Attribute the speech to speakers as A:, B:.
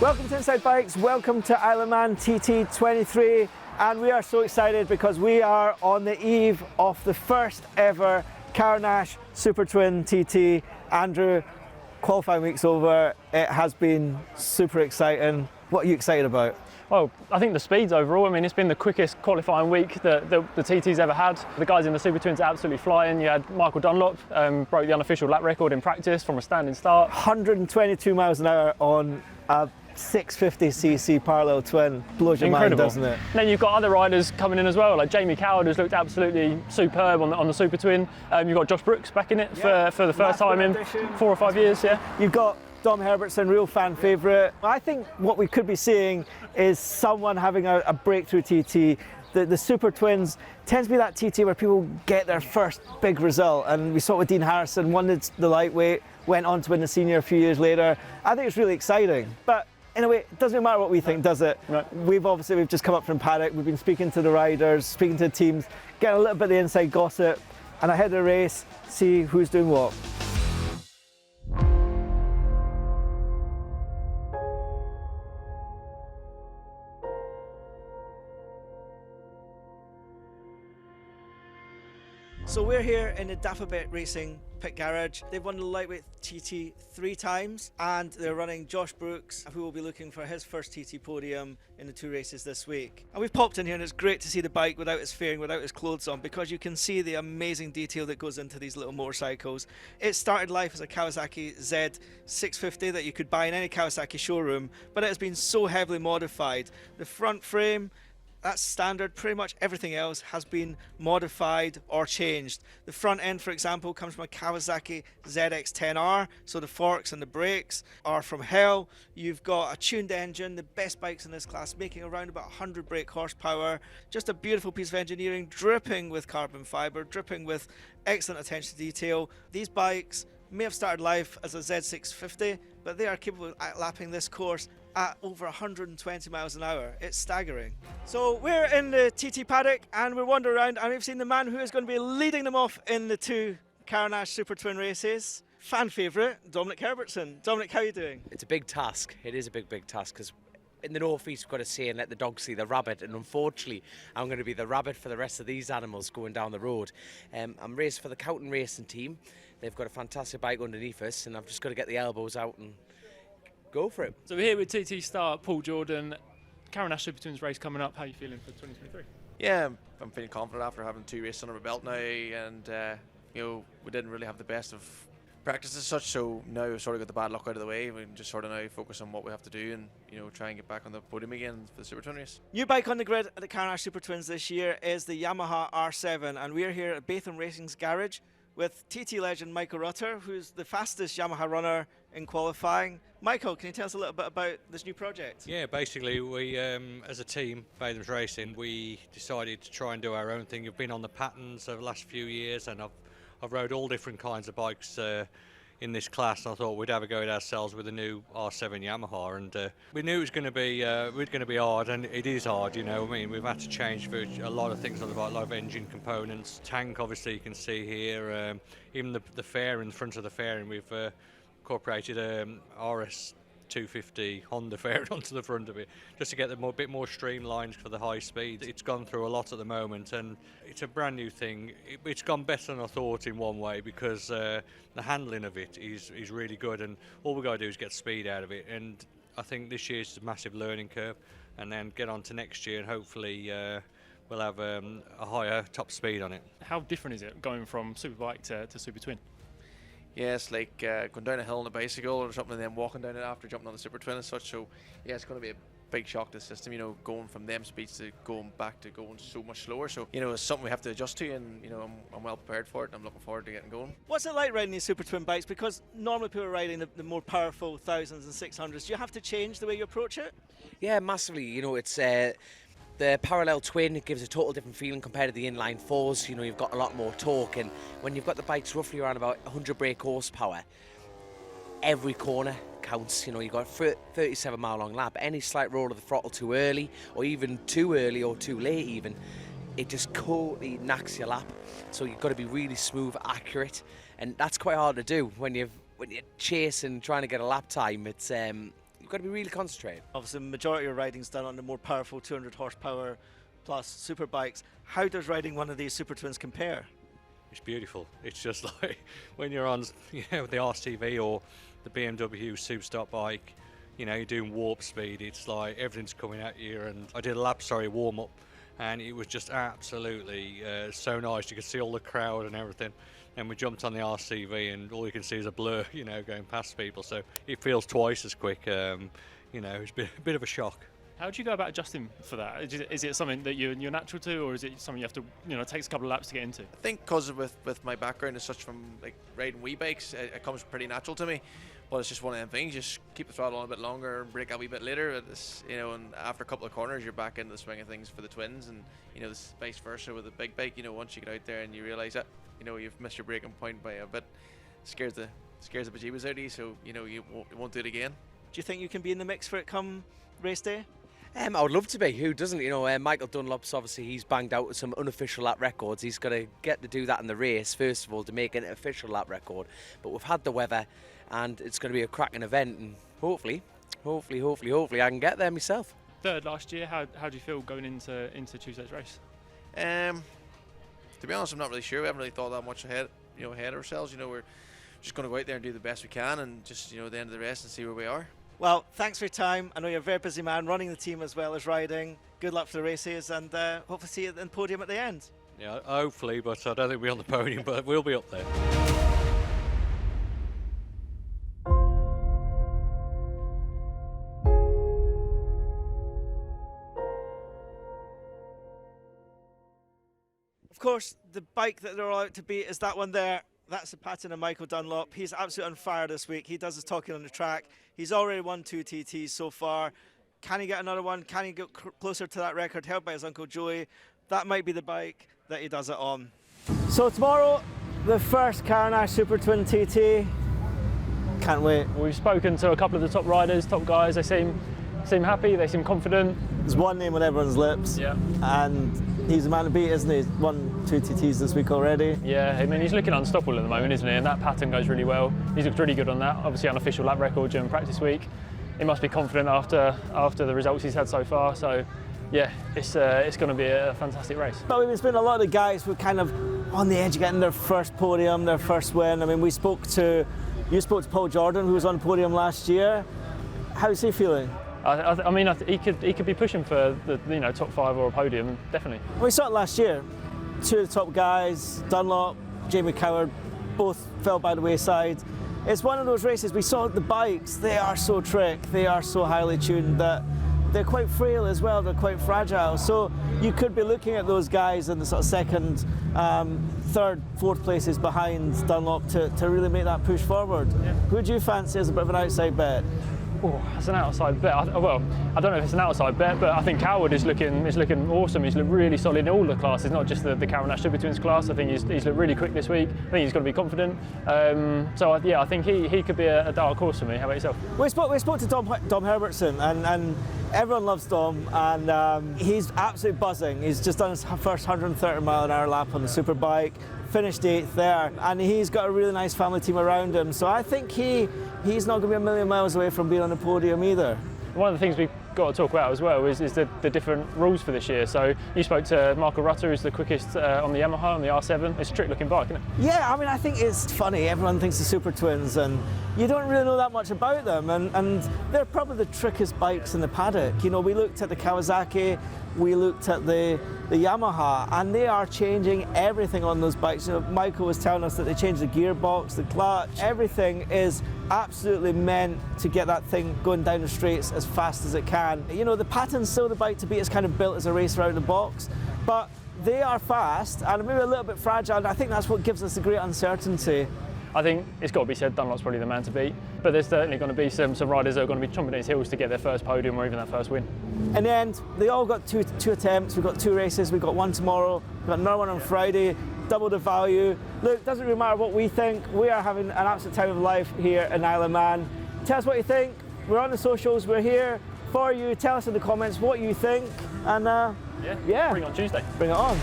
A: Welcome to Insidebikes, welcome to Isleman TT23, and we are so excited because we are on the eve of the first ever Carole Nash Supertwin TT. Andrew, qualifying week's over, it has been super exciting. What are you excited about?
B: Well, I think the speeds overall, I mean, it's been the quickest qualifying week that the TT's ever had. The guys in the Supertwins are absolutely flying. You had Michael Dunlop, broke the unofficial lap record in practice from a standing start.
A: 122 miles an hour on a 650cc parallel twin. Blows your mind, doesn't it?
B: And then you've got other riders coming in as well, like Jamie Coward, who's looked absolutely superb on the Supertwin. You've got Josh Brooks back in it for the first time in 4 or 5 years. Yeah.
A: You've got Dom Herbertson, real fan favourite. I think what we could be seeing is someone having a breakthrough TT. The Supertwins tends to be that TT where people get their first big result, and we saw it with Dean Harrison, won the lightweight, went on to win the senior a few years later. I think it's really exciting. But in a way, it doesn't matter what we think, does it?
B: Right.
A: We've just come up from paddock, we've been speaking to the riders, speaking to the teams, getting a little bit of the inside gossip, and ahead of the race, see who's doing what. So we're here in the Dafabet Racing pit garage. They've won the lightweight TT 3 times, and they're running Josh Brooks, who will be looking for his first TT podium in the 2 races this week. And we've popped in here, and it's great to see the bike without its fairing, without its clothes on, because you can see the amazing detail that goes into these little motorcycles. It started life as a Kawasaki Z650 that you could buy in any Kawasaki showroom, but it has been so heavily modified. The front frame, that's standard. Pretty much everything else has been modified or changed. The front end, for example, comes from a Kawasaki ZX-10R, so the forks and the brakes are from hell. You've got a tuned engine, the best bikes in this class, making around about 100 brake horsepower. Just a beautiful piece of engineering, dripping with carbon fiber, dripping with excellent attention to detail. These bikes may have started life as a Z650, but they are capable of lapping this course at over 120 miles an hour. It's staggering. So we're in the TT paddock and we're wandering around, and we've seen the man who is going to be leading them off in the 2 Carole Nash Supertwin races. Fan favourite, Dominic Herbertson. Dominic, how are you doing?
C: It's a big task. It is a big task, because in the northeast we've got to say and let the dog see the rabbit, and unfortunately I'm going to be the rabbit for the rest of these animals going down the road. I'm racing for the Cowton Racing team. They've got a fantastic bike underneath us, and I've just got to get the elbows out and go for it.
B: So we're here with TT star Paul Jordan. Carole Nash Supertwins race coming up. How are you feeling for 2023?
D: Yeah, I'm feeling confident after having 2 races under my belt now, and we didn't really have the best of practice as such, so now we've sort of got the bad luck out of the way. We can just sort of now focus on what we have to do and try and get back on the podium again for the Supertwin race.
A: New bike on the grid at the Carole Nash Supertwins this year is the Yamaha R7, and we're here at Batham Racing's garage with TT legend Michael Rutter, who's the fastest Yamaha runner in qualifying. Michael, can you tell us a little bit about this new project?
E: Yeah, basically we, as a team, Batham's Racing, we decided to try and do our own thing. We've been on the patterns over the last few years, and I've rode all different kinds of bikes in this class. I thought we'd have a go at ourselves with a new R7 Yamaha, and we knew it was going to be hard, and it is hard. I mean, we've had to change for a lot of things on the bike, a lot of engine components. Tank, obviously, you can see here. Even the fairing, the front of the fairing, we've incorporated RS 250 Honda fairing onto the front of it, just to get them a bit more streamlined for the high speed. It's gone through a lot at the moment, and it's a brand new thing. It's gone better than I thought in one way, because the handling of it is really good, and all we've got to do is get speed out of it. And I think this year's a massive learning curve, and then get on to next year, and hopefully we'll have a higher top speed on it.
B: How different is it going from Superbike to Supertwin?
D: Yeah, it's like going down a hill on a bicycle or something, and then walking down it after jumping on the Supertwin and such. So yeah, it's going to be a big shock to the system, going from them speeds to going back to going so much slower. So it's something we have to adjust to, and I'm well prepared for it, and I'm looking forward to getting going.
A: What's it like riding these Supertwin bikes? Because normally people are riding the more powerful 1000s and 600s. Do you have to change the way you approach it?
C: Yeah, massively. It's the parallel twin, it gives a total different feeling compared to the inline 4s. You've got a lot more torque, and when you've got the bikes roughly around about 100 brake horsepower, every corner counts. You've got a 37 mile long lap. Any slight roll of the throttle too early, or even too early or too late even, it just totally knacks your lap. So you've got to be really smooth, accurate, and that's quite hard to do when you're chasing, trying to get a lap time. You've got got to be really concentrated.
A: Obviously, the majority of riding's done on the more powerful 200 horsepower plus Superbikes. How does riding one of these Supertwins compare?
E: It's beautiful. It's just like when you're on the RCV or the BMW Superstock bike, you're doing warp speed. It's like everything's coming at you. And I did a lap, warm up, and it was just absolutely so nice. You could see all the crowd and everything. And we jumped on the RCV, and all you can see is a blur, going past people. So it feels twice as quick. It's been a bit of a shock.
B: How do you go about adjusting for that? Is it something that you're natural to, or is it something you have to, it takes a couple of laps to get into?
D: I think because with my background as such from like riding wee bikes, it comes pretty natural to me. But it's just one of them things. Just keep the throttle on a bit longer and brake a wee bit later. And after a couple of corners, you're back into the swing of things for the twins, and this vice versa with a big bike. Once you get out there and you realise that you've missed your braking point by a bit, scares the bejeebus out of you. So you won't do it again.
A: Do you think you can be in the mix for it come race day?
C: I would love to be. Who doesn't? Michael Dunlop's obviously, he's banged out some unofficial lap records. He's got to get to do that in the race first of all to make an official lap record. But we've had the weather, and it's going to be a cracking event. And hopefully, I can get there myself.
B: Third last year. How do you feel going into Tuesday's race?
D: To be honest, I'm not really sure. We haven't really thought that much ahead of ourselves. We're just going to go out there and do the best we can, and just at the end of the race and see where we are.
A: Well, thanks for your time. I know you're a very busy man running the team as well as riding. Good luck for the races, and hopefully see you at the podium at the end.
E: Yeah, hopefully, but I don't think we'll be on the podium, but we'll be up there.
A: Of course, the bike that they're all out to beat is that one there. That's the pattern of Michael Dunlop. He's absolutely on fire this week. He does his talking on the track. He's already won 2 TTs so far. Can he get another one? Can he get closer to that record held by his Uncle Joey? That might be the bike that he does it on. So tomorrow, the first Carole Nash Supertwin TT. Can't wait.
B: We've spoken to a couple of the top riders, top guys. They seem happy, they seem confident.
A: There's one name on everyone's lips.
B: Yeah.
A: And he's the man to beat, isn't he? He's won 2 TTs this week already.
B: Yeah, I mean, he's looking unstoppable at the moment, isn't he? And that pattern goes really well. He's looked really good on that. Obviously, unofficial lap record during practice week. He must be confident after the results he's had so far. So, yeah, it's going to be a fantastic race.
A: But there's been a lot of guys who are kind of on the edge of getting their first podium, their first win. I mean, you spoke to Paul Jordan, who was on the podium last year. How's he feeling?
B: I mean, he could be pushing for the top 5 or a podium, definitely.
A: We saw it last year. 2 of the top guys, Dunlop, Jamie Coward, both fell by the wayside. It's one of those races. We saw the bikes. They are so trick. They are so highly tuned that they're quite frail as well. They're quite fragile. So you could be looking at those guys in the sort of second, third, fourth places behind Dunlop to really make that push forward. Yeah. Who do you fancy as a bit of an outside bet?
B: Oh, that's an outside bet. I don't know if it's an outside bet, but I think Coward is looking awesome. He's looked really solid in all the classes, not just the Carole Nash Supertwins class. I think he's looked really quick this week. I think he's got to be confident. I think he could be a dark horse for me. How about yourself? We
A: spoke to Dom Herbertson, and everyone loves Dom, and he's absolutely buzzing. He's just done his first 130-mile-an-hour lap on the Superbike. Finished 8th there, and he's got a really nice family team around him, so I think he's not going to be a million miles away from being on the podium either.
B: One of the things we've got to talk about as well is the different rules for this year. So you spoke to Michael Rutter, who's the quickest on the Yamaha, on the R7. It's a trick-looking bike, isn't it?
A: Yeah, I mean, I think it's funny. Everyone thinks the Supertwins, and you don't really know that much about them, and they're probably the trickiest bikes in the paddock. We looked at the Kawasaki, we looked at the Yamaha, and they are changing everything on those bikes. Michael was telling us that they changed the gearbox, the clutch. Everything is absolutely meant to get that thing going down the straights as fast as it can. The pattern's still the bike to beat. It's kind of built as a racer out of the box, but they are fast and maybe a little bit fragile, and I think that's what gives us the great uncertainty.
B: I think it's got to be said, Dunlop's probably the man to beat, but there's certainly going to be some riders that are going to be chomping at his heels to get their first podium or even their first win.
A: In the end, they all got two attempts. We've got 2 races. We've got one tomorrow. We've got another one on Friday. Double the value. Look, it doesn't really matter what we think. We are having an absolute time of life here in Isle of Man. Tell us what you think. We're on the socials. We're here for you. Tell us in the comments what you think. And
B: yeah, bring it on Tuesday.
A: Bring it on.